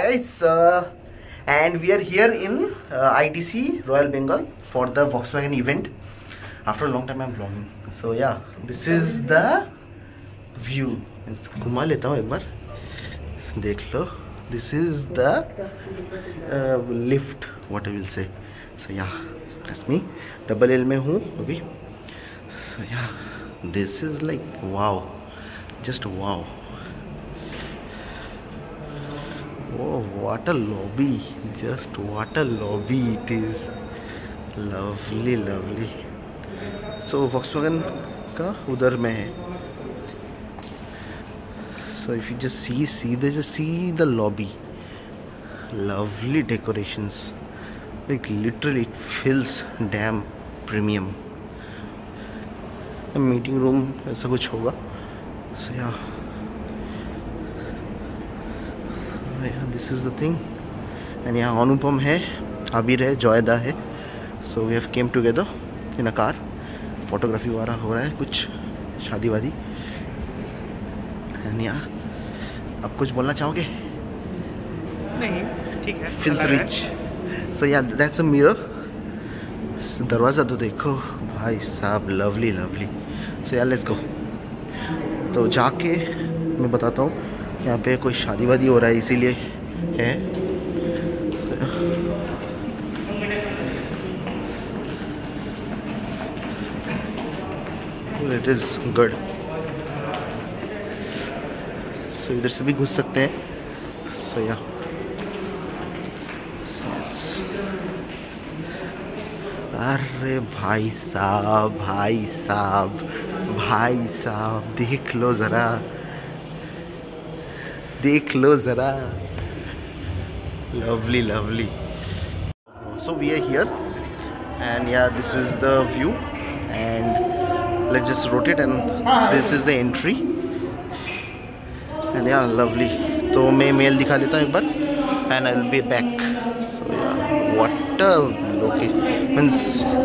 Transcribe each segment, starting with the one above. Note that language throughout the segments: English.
guys, and we are here in ITC Royal Bengal for the Volkswagen event. After a long time I'm vlogging, so yeah, this is the view. घुमा लेता हूँ एक बार, देख लो. This is the lift, what I will say. So yeah, that's me. Double L में हूँ अभी. So yeah, this is like wow, just wow. Oh, what a lobby, just what a lobby it is. Lovely, lovely. So Volkswagen का उधर में है. So if you just see the lobby. Lovely decorations. Like literally it feels damn premium. A meeting room ऐसा कुछ होगा. So yeah. This is the thing. And यहाँ अनुपम है, आबिर है, जॉयदा है. So we have came together in a car. Photography वगैरह हो रहा है, कुछ शादी वादी. And yeah, आप कुछ बोलना चाहोगे? नहीं, ठीक है. Feels rich. So yeah, that's a mirror. दरवाज़ा तो देखो भाई साहब, lovely lovely. So yeah, let's go. तो जाके मैं बताता हूँ. यहाँ पे कोई शादी वादी हो रहा है इसीलिए है. It is good. So इधर से भी घुस सकते हैं. So yeah. अरे भाई साहब, भाई साहब, भाई साहब, देख लो ज़रा, देख लो ज़रा. Lovely, lovely. So we are here, and yeah, this is the view, and let's just rotate, and this is the entry, and yeah, lovely. तो मैं मेल दिखा देता हूँ एक बार, and I'll be back. So yeah, what a location. Means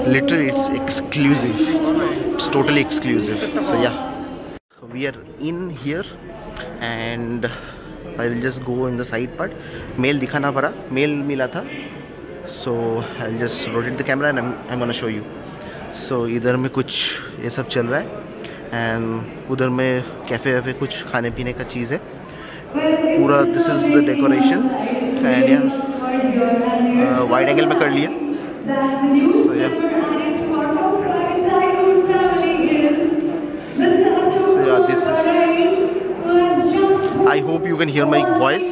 literally it's exclusive. It's totally exclusive. So yeah, we are in here, and I will just go in the side part. Mail दिखाना पड़ा, mail मिला था. So I'll just rotate the camera and I'm gonna show you. So इधर में कुछ ये सब चल रहा है, and उधर में कैफे वैफे कुछ खाने पीने का चीज़ है पूरा. This is the decoration, and yeah, wide angle में कर लिया. So yeah. So yeah, this is. I hope you can hear my voice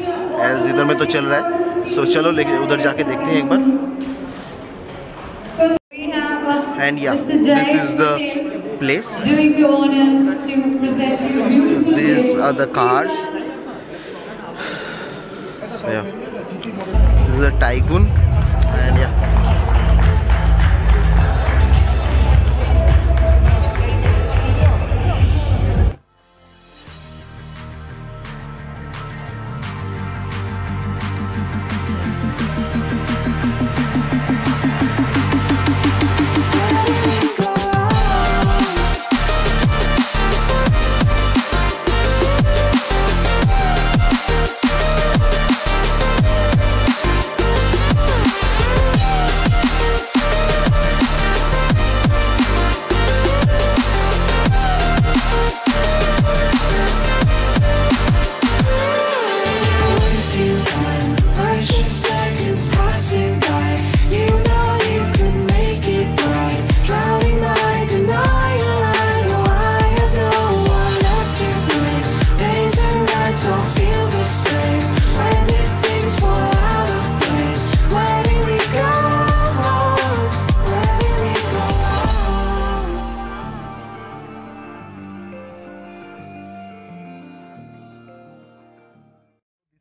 as इधर में तो चल रहा है. So चलो लेके उधर जाके देखते हैं एक बार. And yeah, this is the place. Doing the honors to present you beautiful. These are the cars. So yeah, this is the Taygun, and yeah.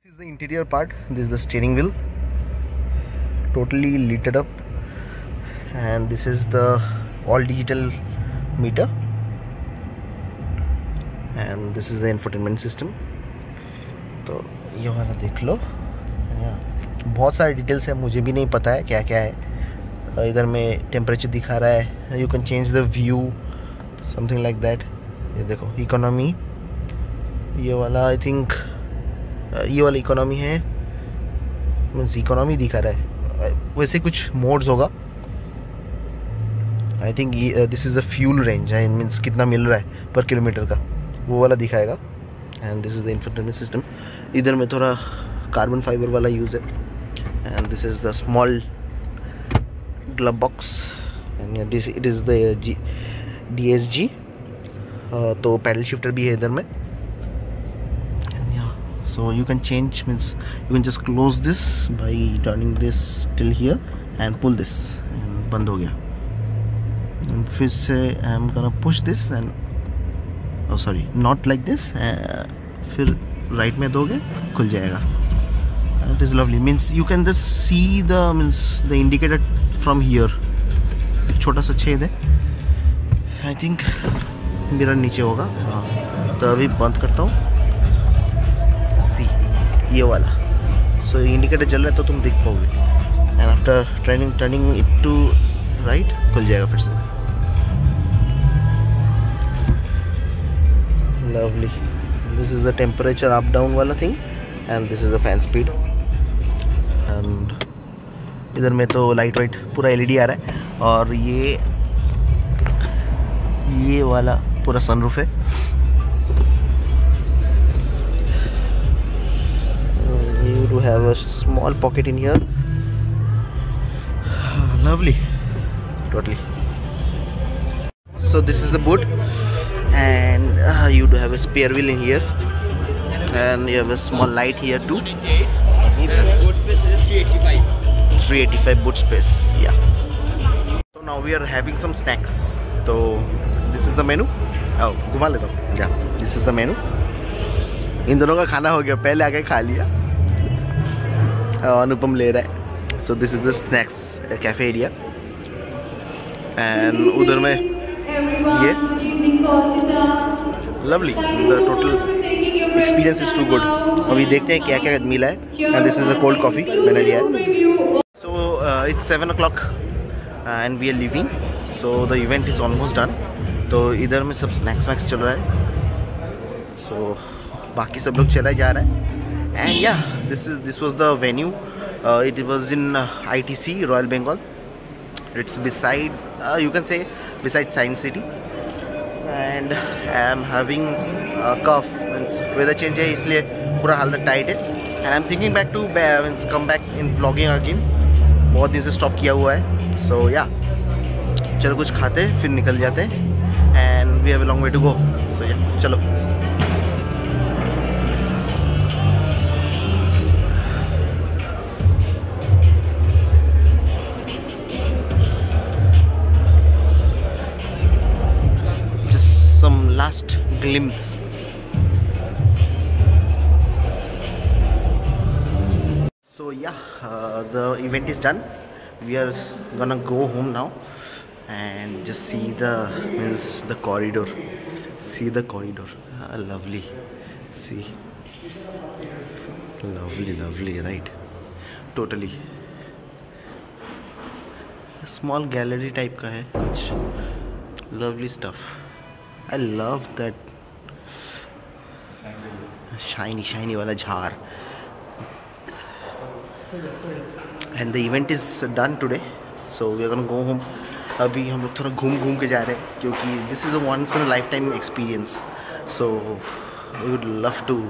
This is the interior part. This is the steering wheel, totally lit up, and this is the all digital meter, and this is the infotainment system. तो ये वाला देख लो. बहुत सारे details है, मुझे भी नहीं पता है क्या क्या है. इधर में टेम्परेचर दिखा रहा है. You can change the view, something like that. ये देखो इकोनॉमी, ये वाला आई थिंक ये वाला इकोनॉमी है. मीन्स इकोनॉमी दिखा रहा है, वैसे कुछ मोड्स होगा। I think this is the fuel range, I means कितना मिल रहा है पर किलोमीटर का, वो वाला दिखाएगा। And this is the infotainment system. इधर में थोड़ा कार्बन फाइबर वाला यूज़ है। And this is the small glove box and this it is the DSG। तो पैडल शिफ्टर भी है इधर में। So you can change, means you can just close this by turning this till here and pull this and बंद हो गया। and फिर से I am gonna push this and oh sorry not like this, फिर right में दोगे खुल जाएगा। it is lovely, means you can just see the means the indicator from here। एक छोटा सा छेद है, I think मिरर नीचे होगा। हाँ, तो अभी बंद करता हूँ। ये वाला सो इंडिकेटर जल रहा है तो तुम देख पाओगे। And after turning it to right खुल जाएगा फिर से। Lovely. This is the temperature up down वाला thing and this is the fan speed. And इधर में तो लाइट वाइट पूरा LED आ रहा है। और ये वाला पूरा सनरूफ है। To have a small pocket in here. Lovely, totally. So this is the boot, and you do have a spare wheel in here, and you have a small light here too. Boot space is 385 boot space. Yeah. So now we are having some snacks. So this is the menu. Oh, घुमा लेता हूँ। Yeah, this is the menu. इन दोनों का खाना हो गया, पहले आके खा लिया। अनुपम ले रहा है। So this is the snacks cafe area. And उधर में ये lovely, the total experience is too good. अभी देखते हैं क्या क्या मिला है। And this is a cold coffee मैंने लिया है। So it's 7 o'clock and we are leaving. So the event is almost done. तो इधर में सब स्नैक्स वैक्स चल रहा है। सो बाकी सब लोग चला जा रहा है। And yeah, this was the venue. It was in ITC, Royal Bengal. It's beside, you can say beside Science City. And I am having a cough. Means weather change है इसलिए पूरा हालत टाइट है। And I'm thinking back to means come back in vlogging again. बहुत दिन से stop किया हुआ है। So yeah, चलो कुछ खाते हैं फिर निकल जाते हैं। And we have a long way to go. So yeah, चलो। Some last glimpse. So yeah, the event is done. We are gonna go home now and just see the corridor. See the corridor. Lovely. See, lovely, right? Totally. Small gallery type का है कुछ। Lovely stuff. I love that shiny वाला झार। And the event is done today, so we are gonna go home. अभी हम लोग थोड़ा घूम के जा रहे हैं क्योंकि this is a once in a lifetime experience. So we would love to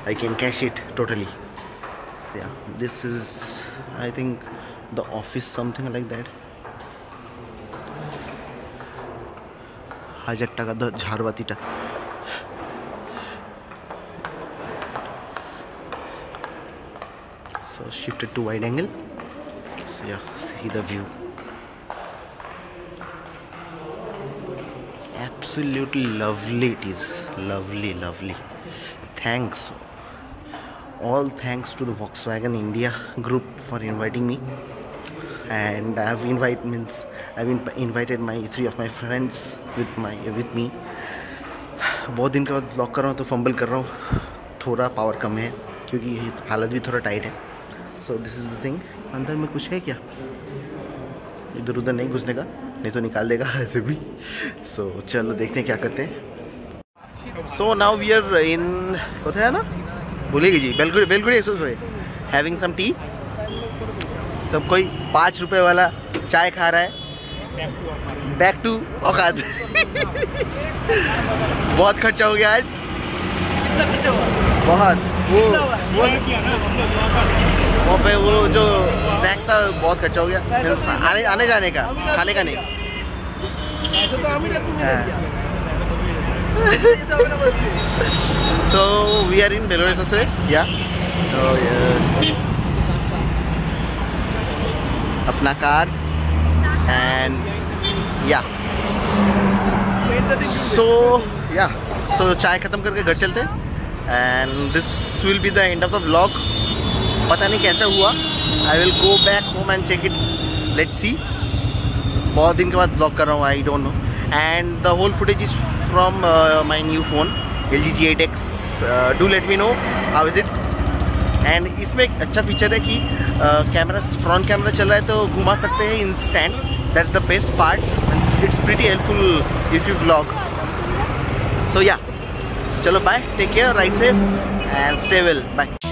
encash it totally. So yeah, this is I think the office, something like that. হাজার টাকা ঝাড়বাতিটা। So shifted to wide angle. So yeah, see the view. Absolutely lovely it is. Lovely. Thanks. All thanks to the Volkswagen India group for inviting me. And I've invited my 3 of my friends with me. बहुत दिन के बाद vlog कर रहा हूँ तो fumble कर रहा हूँ, थोड़ा पावर कम है क्योंकि हालत भी थोड़ा टाइट है। So this is the thing. अंदर में कुछ है क्या? इधर उधर नहीं घुसने का, नहीं तो निकाल देगा ऐसे भी। सो चलो देखते हैं क्या करते हैं। So now we are in कोথায় है ना, भूलेगी जी, Belgudi expressway, having some tea सब कोई 5 रुपए वाला चाय खा रहा है। बैक टू औकात। बहुत खर्चा हो गया आज, बहुत। वो पे वो जो स्नैक्स था बहुत खर्चा हो गया, आने जाने का, खाने का नहीं। So we are in Belore Sasre, yeah. So अपना कार and yeah. So चाय खत्म करके घर चलते and this will be the end of the vlog. पता नहीं कैसा हुआ, I will go back home and check it. Let's see. बहुत दिन के बाद vlog कर रहा हूँ, I don't know. And the whole footage is from my new phone LG G8X. Do let me know how is it. And इसमें एक अच्छा फीचर है कि कैमरा, फ्रंट कैमरा चल रहा है तो घुमा सकते हैं instant. That's the best part. It's pretty helpful if you vlog. So yeah, चलो bye, take care, ride safe and stay well, bye.